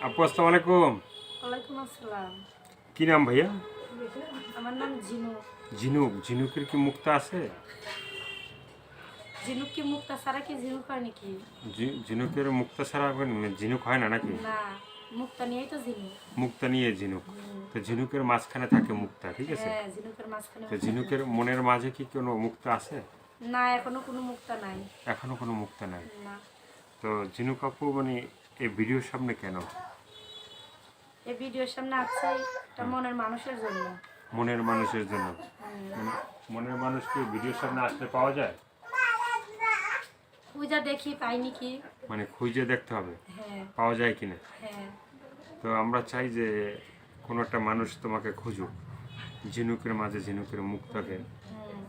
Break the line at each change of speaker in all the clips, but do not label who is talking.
আপু আসসালামু আলাইকুম।
ওয়ালাইকুম আসসালাম।
কি নাম ভাইয়া?
আমার নাম ঝিনু।
ঝিনুক। ঝিনুকের কি মুক্তা আছে?
ঝিনুক কি মুক্তা ছাড়া কি ঝিনুক হয় নাকি?
ঝিনুকের মুক্তা ছাড়া ঝিনুক হয় না নাকি?
না, মুক্তা নিয়েই তো ঝিনুক।
মুক্তা নিয়ে ঝিনুক।
হুম।
তো ঝিনুকের মাঝখানে থাকে মুক্তা, ঠিক আছে?
হ্যাঁ, ঝিনুকের মাঝখানে
তো
মুক্তা
ঝিনুকের
থাকে।
মনের মাঝে কি কোনো মুক্তা আছে?
না, এখনো কোনো মুক্তা নাই।
এখনো কোনো মুক্তা নাই।
না,
তো ঝিনুক আপু এই ভিডিওর সামনে কেন?
এই ভিডিওর সামনে আছে একটা মনের মানুষের জন্য।
মনের মানুষের জন্য।
হুম।
মানে মনের মানুষ কি ভিডিওর সামনে আসলে পাওয়া যায়?
পূজা দেখি পাইনি কি?
মানে খুঁজে দেখতে হবে
হ্যাঁ,
পাওয়া যায় কিনা।
হ্যাঁ।
তো আমরা চাই যে কোনো একটা মানুষ তোমাকে খুঁজুক, ঝিনুকের মাঝে ঝিনুকের মুক্তাকে
হুম।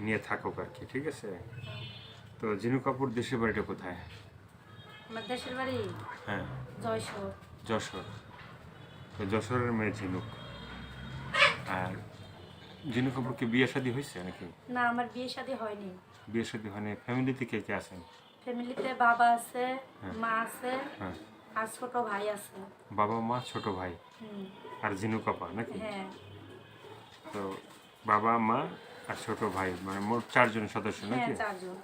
নিয়ে থাকুক আর কি, ঠিক আছে? তো ঝিনুক কাপুর দেশের বাড়িটা কোথায়?
আমার দেশের বাড়ি
হ্যাঁ,
জয়সর।
যশোর। তো যশোরের মেয়ে ঝিনুক। আর ঝিনুক কাপুর কি বিয়ে শাদী হয়েছে নাকি?
না, আমার বিয়ে শাদী হয়নি।
বিয়ে শাদী হয়নি। ফ্যামিলিতে কে কে আছেন?
ফ্যামিলিতে বাবা আছে,
হ্যাঁ।
মা আছে,
হ্যাঁ,
আর ছোট ভাই আছে।
বাবা মা ছোট ভাই
হুম।
আর ঝিনুক আপা নাকি?
হ্যাঁ,
তো বাবা মা আর ছোট ভাই মানে মোট 4 জন সদস্য
হ্যাঁ,
নাকি?
4 জন।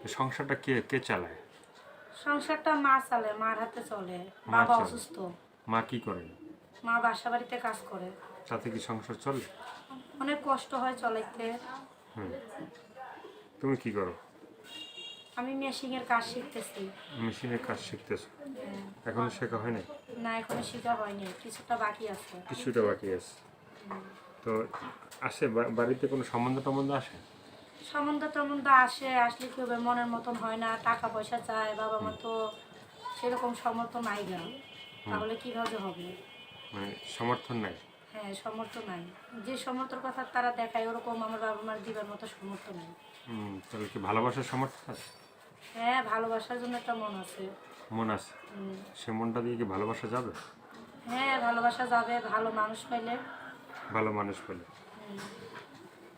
তো সংসারটা কে কে চালায়?
সংসারটা মা চালে, মার হাতে চলে।
মা
বাবা
চলে।
অসুস্থ।
মা কি করেন?
মা বাসা বাড়িতে কাজ করে।
তাতে কি সংসার চলে?
অনেক কষ্ট হয় চলাইতে।
হুম। তুমি কি করো?
আমি মেশিনের কাজ শিখতেছি।
মেশিনের কাজ শিখতেছো?
হ্যাঁ।
এখনো শেখা হয় না?
না, এখনো শেখা হয়নি, কিছুটা বাকি আছে।
কিছুটা বাকি আছে। তো আসে বাড়িতে কোনো সম্বন্ধ টম্বন্ধ আসে?
সম্বন্ধ টম্বন্ধ আসে, আসলে কি হবে, মনের মতন হয় না, টাকা পয়সা চায়। বাবা মা তো সেরকম সমর্থ নাই গা, তাহলে কিভাবে হবে?
মানে সমর্থন নাই?
হ্যাঁ, সমর্থ নাই। যে সমর্থর কথা তারা দেখায়, ওরকম আমার বাবা মার দিবার মতো সমর্থ নেই।
তাহলে কি ভালোবাসার সমর্থন আছে?
হ্যাঁ, ভালোবাসার জন্য একটা মন আছে।
মন আছে?
হুম।
সে মনটা দিয়ে কি ভালোবাসা যাবে?
হ্যাঁ, ভালোবাসা যাবে, ভালো মানুষ পাইলে।
ভালো মানুষ পেলে।
হুম।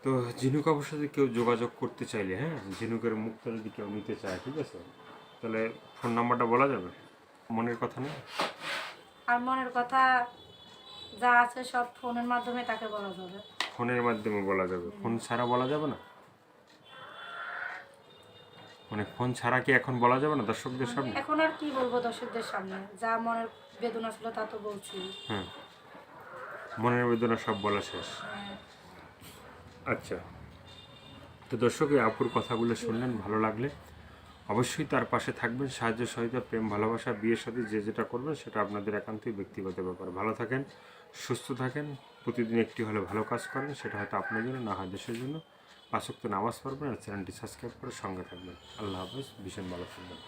তো ঝিনুক আপুর সাথে কেউ যোগাযোগ করতে চাইলে, হ্যাঁ, ঝিনুকের মুখটা যদি কেউ নিতে চায়, ঠিক আছে, তাহলে ফোন নাম্বারটা বলা যাবে? মনের কথা নেই?
আর মনের কথা যা আছে সব ফোনের মাধ্যমে তাকে বলা যাবে।
ফোনের মাধ্যমে বলা যাবে? ফোন ছাড়া বলা যাবে না? মানে ফোন ছাড়া কি এখন বলা যাবে না দর্শকদের সামনে?
এখন আর কি বলবো দর্শকদের সামনে, যা মনের বেদনা ছিল তা তো বলছি।
হ্যাঁ, মনের বেদনা সব বলা শেষ।
হ্যাঁ।
আচ্ছা, তো দর্শক এই আপুর কথাগুলো শুনলেন, ভালো লাগলে অবশ্যই তার পাশে থাকবেন। সাহায্য সহযোগিতা, প্রেম, ভালোবাসা, বিয়ের সাথে যে যেটা করবেন সেটা আপনাদের একান্তই ব্যক্তিগত ব্যাপার। ভালো থাকেন, সুস্থ থাকেন, প্রতিদিন একটি হলে ভালো কাজ করেন, সেটা হয়তো আপনার জন্য, না হয় দেশের জন্য। 5 ওয়াক্ত নামাজ পড়বেন আর চ্যানেলটি সাবস্ক্রাইব করে সঙ্গে থাকবেন। আল্লাহ হাফেজ, ভীষণ ভালো থাকবেন।